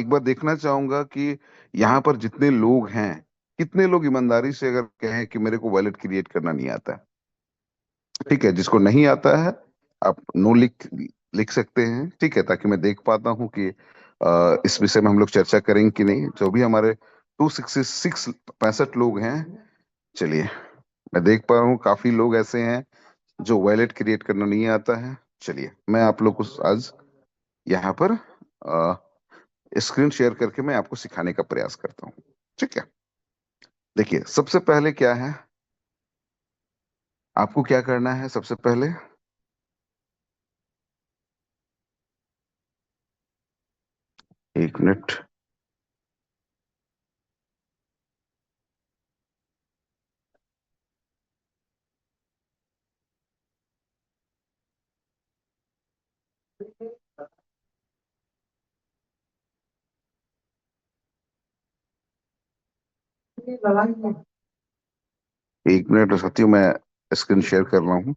एक बार देखना चाहूंगा कि यहाँ पर जितने लोग हैं, कितने लोग ईमानदारी से अगर कहें कि मेरे को वॉलेट क्रिएट करना नहीं आता है। ठीक है, जिसको नहीं आता है आप नो लिख लिख सकते हैं। ठीक है, ताकि मैं देख पाता हूँ कि इस विषय में हम लोग चर्चा करेंगे कि नहीं। जो भी हमारे 266 65 लोग हैं, चलिए मैं देख पा रहा हूँ काफी लोग ऐसे हैं जो वॉलेट क्रिएट करना नहीं आता है। चलिए मैं आप लोग को आज यहाँ पर स्क्रीन शेयर करके मैं आपको सिखाने का प्रयास करता हूँ। ठीक है, देखिए सबसे पहले क्या है, आपको क्या करना है। सबसे पहले 1 मिनट। एक मिनट साथियों, मैं स्क्रीन शेयर कर रहा हूँ।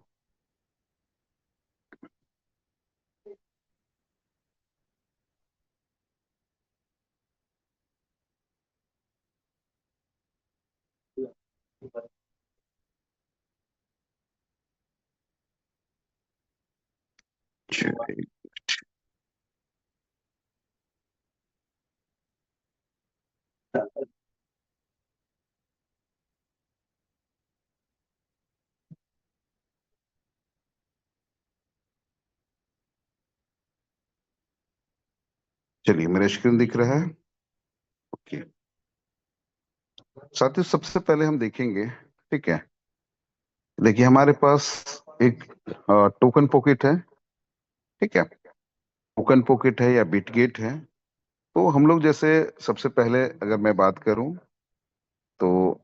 चलिए चलिए, मेरा स्क्रीन दिख रहा है। ओके साथियों, सबसे पहले हम देखेंगे। ठीक है, देखिए हमारे पास एक टोकन पॉकेट है। ठीक है, टोकन पॉकेट है या बिटगेट है। तो हम लोग जैसे सबसे पहले अगर मैं बात करूं तो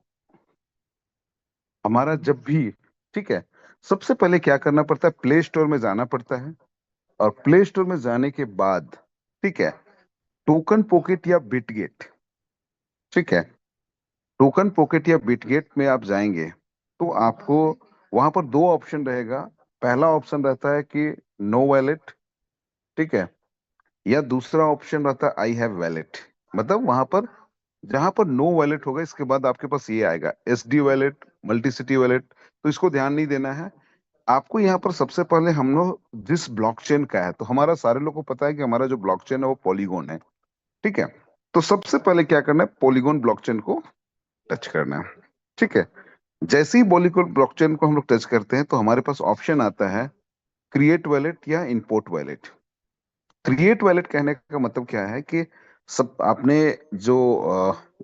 हमारा जब भी, ठीक है, सबसे पहले क्या करना पड़ता है, प्ले स्टोर में जाना पड़ता है। और प्ले स्टोर में जाने के बाद, ठीक है, टोकन पॉकेट या बिटगेट, ठीक है, टोकन पॉकेट या बिटगेट में आप जाएंगे तो आपको वहां पर दो ऑप्शन रहेगा। पहला ऑप्शन रहता है कि नो वैलेट, ठीक है, या दूसरा ऑप्शन रहता है आई हैव वैलेट। मतलब वहां पर जहां पर नो वैलेट होगा इसके बाद आपके पास ये आएगा S D wallet, multicity wallet. तो इसको ध्यान नहीं देना है आपको। यहाँ पर सबसे पहले हम लोग जिस ब्लॉकचेन का है, तो हमारा सारे लोग को पता है कि हमारा जो ब्लॉकचेन है वो पॉलीगोन है। ठीक है, तो सबसे पहले क्या करना है, पॉलीगोन ब्लॉकचेन को टच करना है। ठीक है, जैसे ही पॉलीगोन ब्लॉकचेन को हम लोग टच करते हैं तो हमारे पास ऑप्शन आता है क्रिएट वैलेट या इंपोर्ट वैलेट। क्रिएट वैलेट कहने का मतलब क्या है कि सब आपने जो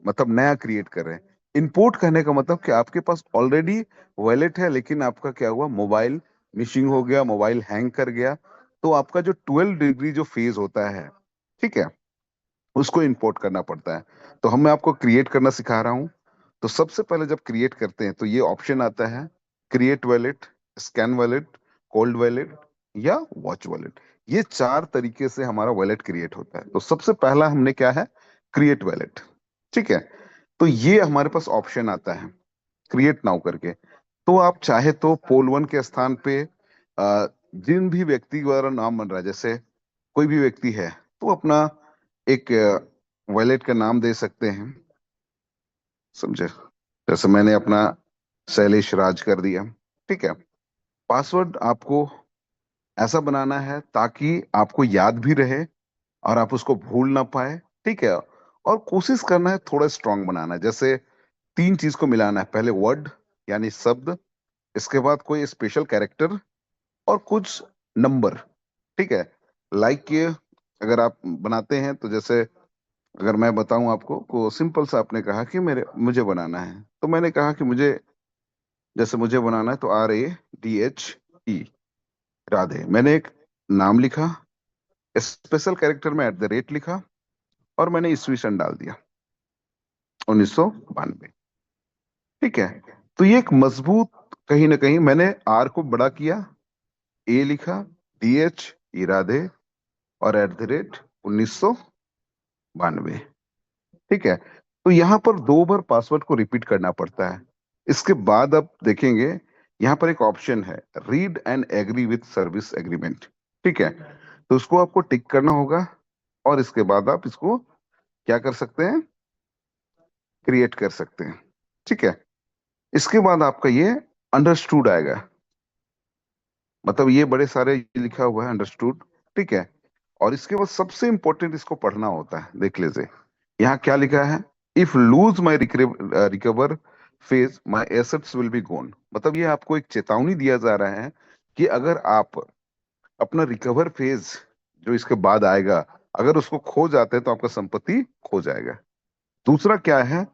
मतलब नया क्रिएट कर रहे हैं। इंपोर्ट कहने का मतलब कि आपके पास ऑलरेडी वैलेट है, लेकिन आपका क्या हुआ, मोबाइल मिसिंग हो गया, मोबाइल हैंग कर गया। तो आपका जो 12 डिग्री जो फेज होता है, ठीक है, उसको इंपोर्ट करना पड़ता है। तो हम मैं आपको क्रिएट करना सिखा रहा हूँ। तो सबसे पहले जब क्रिएट करते हैं तो ये ऑप्शन आता है create wallet, scan wallet, cold wallet या वॉच वैलेट। ये चार तरीके से हमारा वैलेट क्रिएट होता है। तो सबसे पहला हमने क्या है, क्रिएट वैलेट। ठीक है, तो ये हमारे पास ऑप्शन आता है क्रिएट नाउ करके। तो आप चाहे तो पोल वन के स्थान पे जिन भी व्यक्ति द्वारा नाम बन रहा है, जैसे कोई भी व्यक्ति है तो अपना एक वॉलेट का नाम दे सकते हैं। समझे, जैसे मैंने अपना शैलेश राज कर दिया। ठीक है, पासवर्ड आपको ऐसा बनाना है ताकि आपको याद भी रहे और आप उसको भूल ना पाए। ठीक है, और कोशिश करना है थोड़ा स्ट्रांग बनाना है। जैसे तीन चीज को मिलाना है, पहले वर्ड यानी शब्द, इसके बाद कोई स्पेशल कैरेक्टर और कुछ नंबर। ठीक है, लाइक अगर आप बनाते हैं तो जैसे अगर मैं बताऊं आपको को सिंपल सा, आपने कहा कि मेरे मुझे बनाना है, तो मैंने कहा कि मुझे, जैसे मुझे बनाना है तो RADHE, राधे, मैंने एक नाम लिखा, स्पेशल कैरेक्टर में @ लिखा और मैंने ईस्वी सन डाल दिया 1992। ठीक है, तो ये एक मजबूत, कहीं ना कहीं मैंने आर को बड़ा किया, ए लिखा, DH राधे और @1992। ठीक है, तो यहाँ पर दो बार पासवर्ड को रिपीट करना पड़ता है। इसके बाद आप देखेंगे यहाँ पर एक ऑप्शन है read and agree with service agreement. ठीक है, तो उसको आपको टिक करना होगा और इसके बाद आप इसको क्या कर सकते हैं, क्रिएट कर सकते हैं। ठीक है, इसके बाद आपका ये अंडरस्टूड आएगा, मतलब ये बड़े सारे ये लिखा हुआ है अंडरस्टूड। ठीक है, और इसके बाद सबसे इंपॉर्टेंट इसको पढ़ना होता है, देख लीजिए यहाँ क्या लिखा है। If lose my recover phase my assets will be gone, मतलब ये आपको एक चेतावनी दिया जा रहा है कि अगर आप अपना रिकवर फेज जो इसके बाद आएगा, अगर उसको खो जाते हैं तो आपका संपत्ति खो जाएगा। दूसरा क्या है,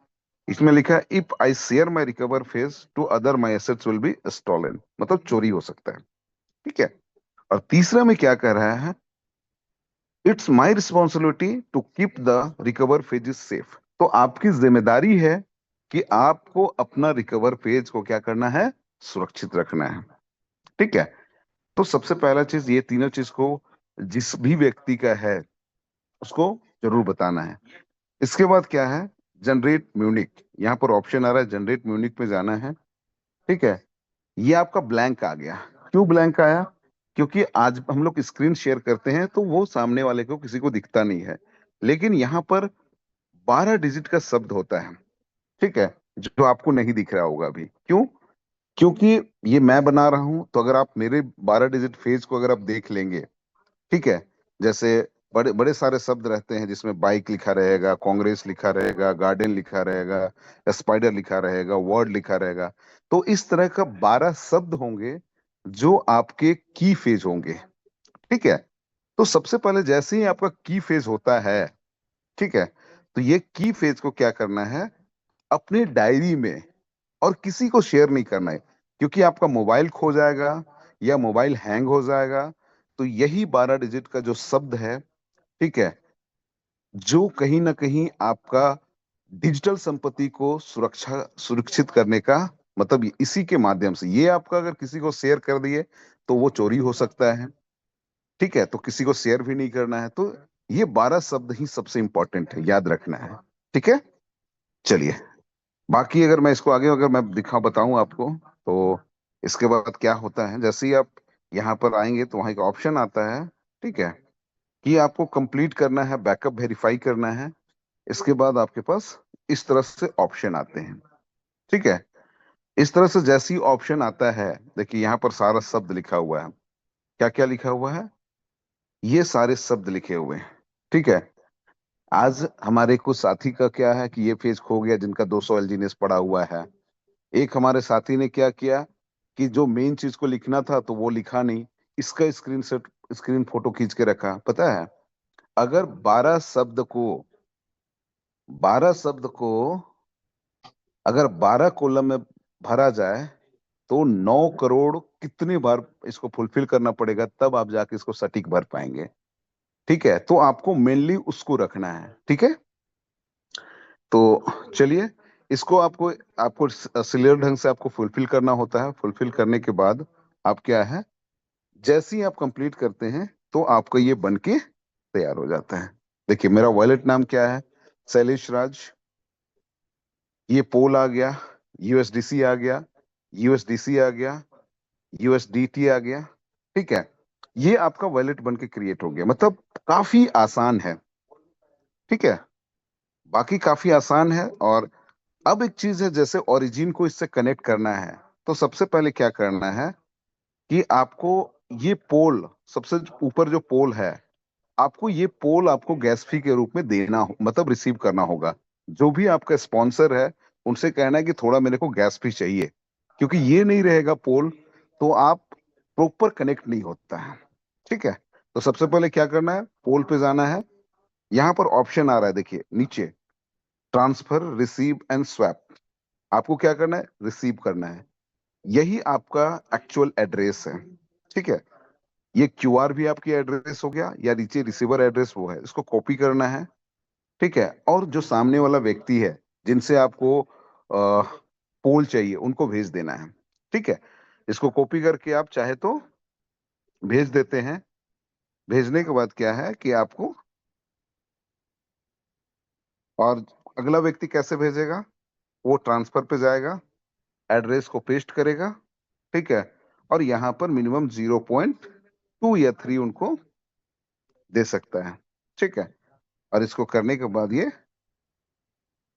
इसमें लिखा है if I share my recover phase two other my assets will B stolen, मतलब चोरी हो सकता है। ठीक है, और तीसरा में क्या कह रहा है, it's my responsibility to keep the recover phase is safe, तो आपकी जिम्मेदारी है कि आपको अपना रिकवर फेज को क्या करना है, सुरक्षित रखना है। ठीक है, तो सबसे पहला चीज ये तीनों चीज को जिस भी व्यक्ति का है उसको जरूर बताना है। इसके बाद क्या है, जनरेट म्यूनिक, यहाँ पर ऑप्शन आ रहा है जनरेट म्यूनिक पे जाना है। ठीक है, ये आपका ब्लैंक आ गया। क्यों ब्लैंक आया, क्योंकि आज हम लोग स्क्रीन शेयर करते हैं तो वो सामने वाले को किसी को दिखता नहीं है, लेकिन यहाँ पर 12 डिजिट का शब्द होता है। ठीक है, जो आपको नहीं दिख रहा होगा अभी। क्यों, क्योंकि ये मैं बना रहा हूं, तो अगर आप मेरे 12 डिजिट फेज को अगर आप देख लेंगे, ठीक है, जैसे बड़े बड़े सारे शब्द रहते हैं जिसमें बाइक लिखा रहेगा, कांग्रेस लिखा रहेगा, गार्डन लिखा रहेगा, स्पाइडर लिखा रहेगा, वर्ड लिखा रहेगा, तो इस तरह का 12 शब्द होंगे जो आपके की फेज होंगे। ठीक है, तो सबसे पहले जैसे ही आपका की फेज होता है, ठीक है, तो ये की फेज को क्या करना है, अपनी डायरी में और किसी को शेयर नहीं करना है, क्योंकि आपका मोबाइल खो जाएगा या मोबाइल हैंग हो जाएगा। तो यही 12 डिजिट का जो शब्द है, ठीक है, जो कहीं ना कहीं आपका डिजिटल संपत्ति को सुरक्षित करने का, मतलब इसी के माध्यम से ये आपका अगर किसी को शेयर कर दिए तो वो चोरी हो सकता है। ठीक है, तो किसी को शेयर भी नहीं करना है, तो ये 12 शब्द ही सबसे इंपॉर्टेंट है, याद रखना है। ठीक है, चलिए, बाकी अगर मैं इसको आगे अगर मैं दिखा बताऊं आपको, तो इसके बाद क्या होता है, जैसे ही आप यहाँ पर आएंगे तो वहाँ एक ऑप्शन आता है। ठीक है, कि आपको कंप्लीट करना है, बैकअप वेरीफाई करना है। इसके बाद आपके पास इस तरह से ऑप्शन आते हैं। ठीक है, इस तरह से जैसे ही ऑप्शन आता है, देखिए यहाँ पर सारा शब्द लिखा हुआ है। क्या क्या लिखा हुआ है, ये सारे शब्द लिखे हुए हैं। ठीक है, आज हमारे कुछ साथी का क्या है कि ये पेज खो गया जिनका 200 एलजीनेस पड़ा हुआ है। एक हमारे साथी ने क्या किया कि जो मेन चीज को लिखना था तो वो लिखा नहीं, इसका स्क्रीन फोटो खींच के रखा। पता है, अगर 12 शब्द को अगर 12 कॉलम में भरा जाए तो 9 करोड़ कितनी बार इसको फुलफिल करना पड़ेगा, तब आप जाके इसको सटीक भर पाएंगे। ठीक है, तो आपको मेनली उसको रखना है। ठीक है, तो चलिए, इसको आपको आपको क्लियर ढंग से आपको फुलफिल करना होता है। फुलफिल करने के बाद आप क्या है, जैसे ही आप कंप्लीट करते हैं तो आपका ये बन के तैयार हो जाता है। देखिए मेरा वॉलेट नाम क्या है, शैलेश राज। ये पोल आ गया, यूएसडीसी आ गया, यूएसडीसी आ गया, यूएसडीटी आ गया। ठीक है, ये आपका वॉलेट बन के क्रिएट हो गया, मतलब काफी आसान है। ठीक है, बाकी काफी आसान है। और अब एक चीज है, जैसे ओरिजिन को इससे कनेक्ट करना है, तो सबसे पहले क्या करना है कि आपको ये पोल, सबसे ऊपर जो पोल है, आपको ये पोल आपको गैस फी के रूप में देना हो, मतलब रिसीव करना होगा। जो भी आपका स्पॉन्सर है उनसे कहना है कि थोड़ा मेरे को गैस फी चाहिए, क्योंकि ये नहीं रहेगा पोल तो आप प्रॉपर कनेक्ट नहीं होता है। ठीक है, तो सबसे पहले क्या करना है, पोल पे जाना है। यहाँ पर ऑप्शन आ रहा है, देखिए नीचे, ट्रांसफर, रिसीव एंड स्वैप। आपको क्या करना है, रिसीव करना है। यही आपका एक्चुअल एड्रेस है। ठीक है, ये क्यूआर भी आपकी एड्रेस हो गया, या नीचे रिसीवर एड्रेस वो है, इसको कॉपी करना है। ठीक है, और जो सामने वाला व्यक्ति है जिनसे आपको पोल चाहिए उनको भेज देना है। ठीक है, इसको कॉपी करके आप चाहे तो भेज देते हैं। भेजने के बाद क्या है कि आपको, और अगला व्यक्ति कैसे भेजेगा, वो ट्रांसफर पे जाएगा, एड्रेस को पेस्ट करेगा। ठीक है, और यहाँ पर मिनिमम 0.2 या 3 उनको दे सकता है। ठीक है, और इसको करने के बाद ये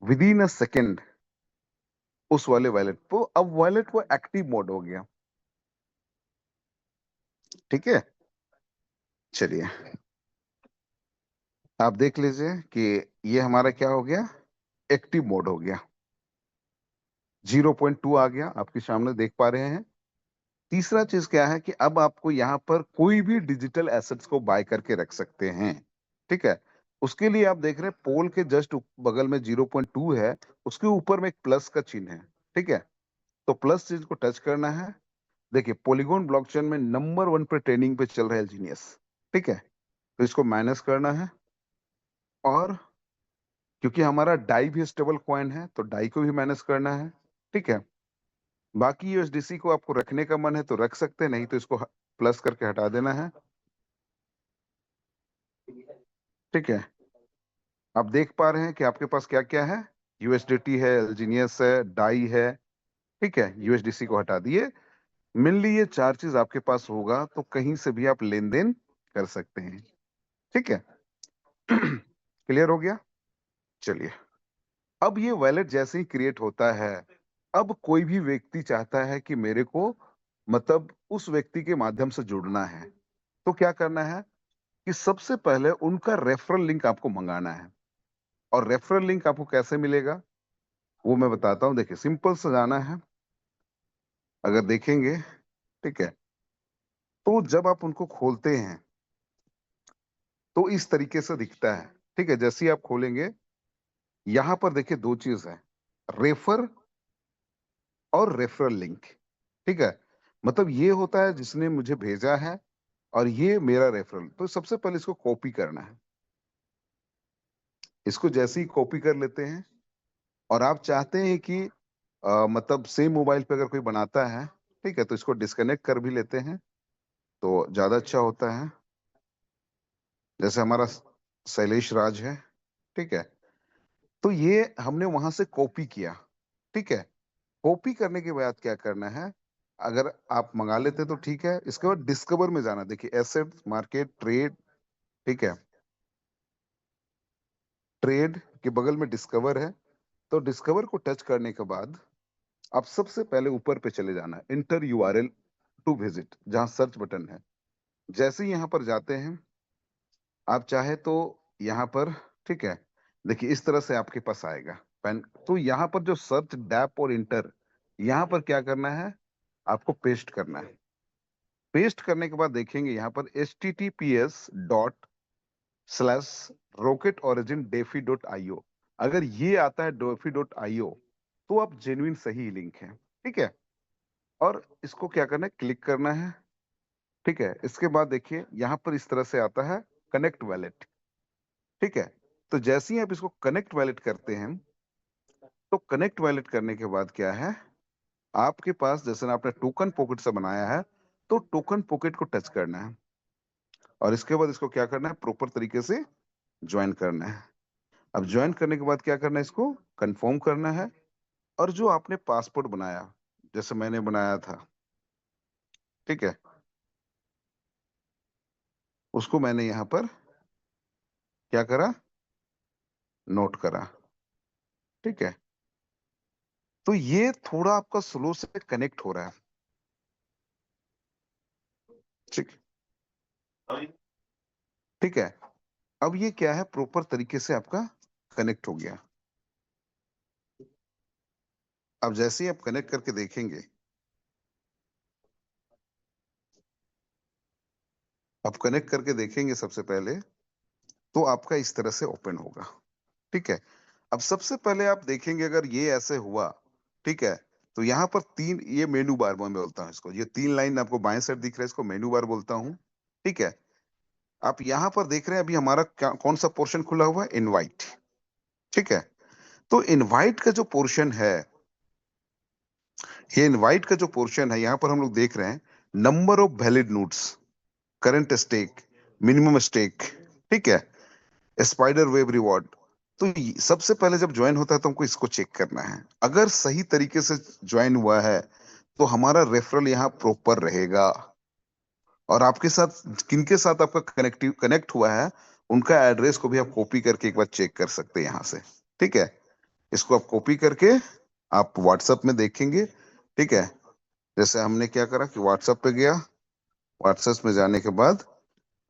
विद इन अ सेकेंड उस वाले वॉलेट को, अब वॉलेट वो एक्टिव मोड हो गया। ठीक है, चलिए आप देख लीजिए कि ये हमारा क्या हो गया, एक्टिव मोड हो गया। 0.2 आ गया, आपके सामने देख पा रहे हैं। तीसरा चीज क्या है कि अब आपको यहाँ पर कोई भी डिजिटल एसेट्स को बाय करके रख सकते हैं। ठीक है, उसके लिए आप देख रहे हैं पोल के जस्ट बगल में 0.2 है, उसके ऊपर में एक प्लस का चिन्ह है। ठीक है, तो प्लस चीज को टच करना है। देखिए पॉलीगॉन ब्लॉकचेन में नंबर 1 पे ट्रेनिंग पे चल रहा है जीनियस। ठीक है, तो इसको माइनस करना है, और क्योंकि हमारा डाई भी स्टेबल कॉइन है तो डाई को भी माइनस करना है। ठीक है, बाकी यूएसडीसी को आपको रखने का मन है तो रख सकते हैं, नहीं तो इसको प्लस करके हटा देना है। ठीक है, आप देख पा रहे हैं कि आपके पास क्या क्या है, यूएसडीटी है, एलजीनियस है, डाई है। ठीक है, यूएसडीसी को हटा दिए। मेनली ये चार चीज आपके पास होगा तो कहीं से भी आप लेन देन कर सकते हैं। ठीक है, क्लियर हो गया। चलिए, अब ये वॉलेट जैसे ही क्रिएट होता है, अब कोई भी व्यक्ति चाहता है कि मेरे को मतलब उस व्यक्ति के माध्यम से जुड़ना है, तो क्या करना है कि सबसे पहले उनका रेफरल लिंक आपको मंगाना है। और रेफरल लिंक आपको कैसे मिलेगा वो मैं बताता हूँ। देखिए सिंपल से जाना है, अगर देखेंगे, ठीक है, तो जब आप उनको खोलते हैं तो इस तरीके से दिखता है। ठीक है, जैसे ही आप खोलेंगे यहाँ पर देखिए दो चीज है, रेफर और रेफरल लिंक। ठीक है, मतलब ये होता है जिसने मुझे भेजा है और ये मेरा रेफरल। तो सबसे पहले इसको कॉपी करना है। इसको जैसे ही कॉपी कर लेते हैं, और आप चाहते हैं कि मतलब सेम मोबाइल पे अगर कोई बनाता है, ठीक है, तो इसको डिस्कनेक्ट कर भी लेते हैं तो ज्यादा अच्छा होता है। जैसे हमारा शैलेश राज है, ठीक है, तो ये हमने वहां से कॉपी किया। ठीक है, कॉपी करने के बाद क्या करना है, अगर आप मंगा लेते तो ठीक है, इसके बाद डिस्कवर में जाना। देखिए एसेट, मार्केट, ट्रेड। ठीक है, ट्रेड के बगल में डिस्कवर है, तो डिस्कवर को टच करने के बाद आप सबसे पहले ऊपर पे चले जाना, इंटर यूआरएल टू विजिट, जहां सर्च बटन है। जैसे ही यहाँ पर जाते हैं, आप चाहे तो यहाँ पर, ठीक है, देखिए इस तरह से आपके पास आएगा पेन। तो यहाँ पर जो सर्च डैप और इंटर, यहाँ पर क्या करना है, आपको पेस्ट करना है। पेस्ट करने के बाद देखेंगे यहाँ पर https://rocketOriginDefi.io, अगर ये आता है defi.io तो आप जेन्युइन सही लिंक है। ठीक है, और इसको क्या करना है, क्लिक करना है। ठीक है, इसके बाद देखिए यहाँ पर इस तरह से आता है कनेक्ट वैलेट। ठीक है, तो जैसे ही आप इसको कनेक्ट वैलेट करते हैं, तो कनेक्ट वैलेट करने के बाद क्या है, आपके पास जैसे आपने टोकन पॉकेट से बनाया है, तो टोकन पॉकेट को टच करना है, और इसके बाद इसको क्या करना है, प्रॉपर तरीके से ज्वाइन करना है। अब ज्वाइन करने के बाद क्या करना है, इसको कंफर्म करना है। और जो आपने पासपोर्ट बनाया, जैसे मैंने बनाया था, ठीक है, उसको मैंने यहाँ पर क्या करा, नोट करा। ठीक है, तो ये थोड़ा आपका स्लो से कनेक्ट हो रहा है। ठीक, ठीक है, अब ये क्या है, प्रॉपर तरीके से आपका कनेक्ट हो गया। अब जैसे ही आप कनेक्ट करके देखेंगे, आप कनेक्ट करके देखेंगे सबसे पहले, तो आपका इस तरह से ओपन होगा। ठीक है, अब सबसे पहले आप देखेंगे अगर ये ऐसे हुआ, ठीक है, तो यहाँ पर तीन, ये मेनू बार मैं बोलता हूँ इसको, ये तीन लाइन आपको बाएं साइड दिख रहा है, इसको मेनू बार बोलता हूँ। ठीक है, आप यहाँ पर देख रहे हैं अभी हमारा कौन सा पोर्शन खुला हुआ है, इनवाइट। ठीक है, तो इनवाइट का जो पोर्शन है, ये इनवाइट का जो पोर्शन है, यहाँ पर हम लोग देख रहे हैं number of valid nodes, current stake, minimum stake, ठीक है, स्पाइडर वेब रिवॉर्ड। तो सबसे पहले जब ज्वाइन होता है तो हमको इसको चेक करना है। अगर सही तरीके से ज्वाइन हुआ है तो हमारा रेफरल यहाँ प्रॉपर रहेगा, और आपके साथ किनके साथ आपका कनेक्ट हुआ है, उनका एड्रेस को भी आप कॉपी करके एक बार चेक कर सकते हैं यहाँ से। ठीक है, इसको आप कॉपी करके आप व्हाट्सएप में देखेंगे। ठीक है, जैसे हमने क्या करा कि व्हाट्सएप पे गया, व्हाट्सएप में जाने के बाद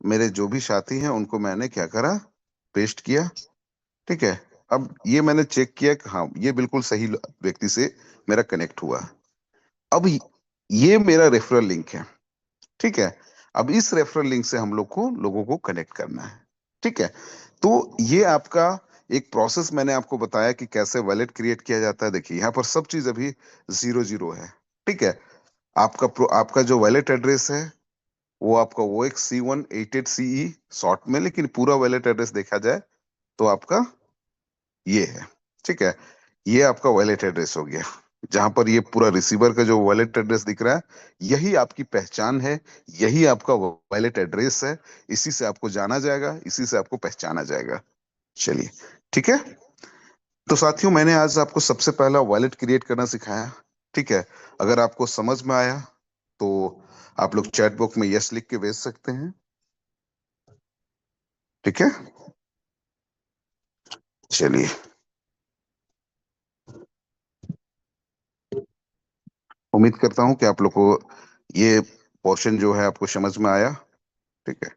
मेरे जो भी साथी हैं उनको मैंने क्या करा, पेस्ट किया। ठीक है, अब ये मैंने चेक किया कि हाँ ये बिल्कुल सही व्यक्ति से मेरा कनेक्ट हुआ। अब ये मेरा रेफरल लिंक है। ठीक है, अब इस रेफरल लिंक से हम लोग को लोगों को कनेक्ट करना है। ठीक है, तो ये आपका एक प्रोसेस मैंने आपको बताया कि कैसे वॉलेट क्रिएट किया जाता है। देखिए यहाँ पर सब चीज अभी 0 0 है। ठीक है, आपका जो वॉलेट एड्रेस है वो आपका वो एक C188CE शॉर्ट में, लेकिन पूरा वॉलेट एड्रेस देखा जाए तो आपका ये है। ठीक है, ये आपका वॉलेट एड्रेस हो गया, जहां पर ये पूरा रिसीवर का जो वॉलेट एड्रेस दिख रहा है यही आपकी पहचान है, यही आपका वॉलेट एड्रेस है। इसी से आपको जाना जाएगा, इसी से आपको पहचाना जाएगा। चलिए, ठीक है। तो साथियों, मैंने आज आपको सबसे पहला वॉलेट क्रिएट करना सिखाया। ठीक है, अगर आपको समझ में आया तो आप लोग चैट बॉक्स में यस लिख के भेज सकते हैं। ठीक है, चलिए, उम्मीद करता हूँ कि आप लोग को ये पोर्शन जो है आपको समझ में आया। ठीक है।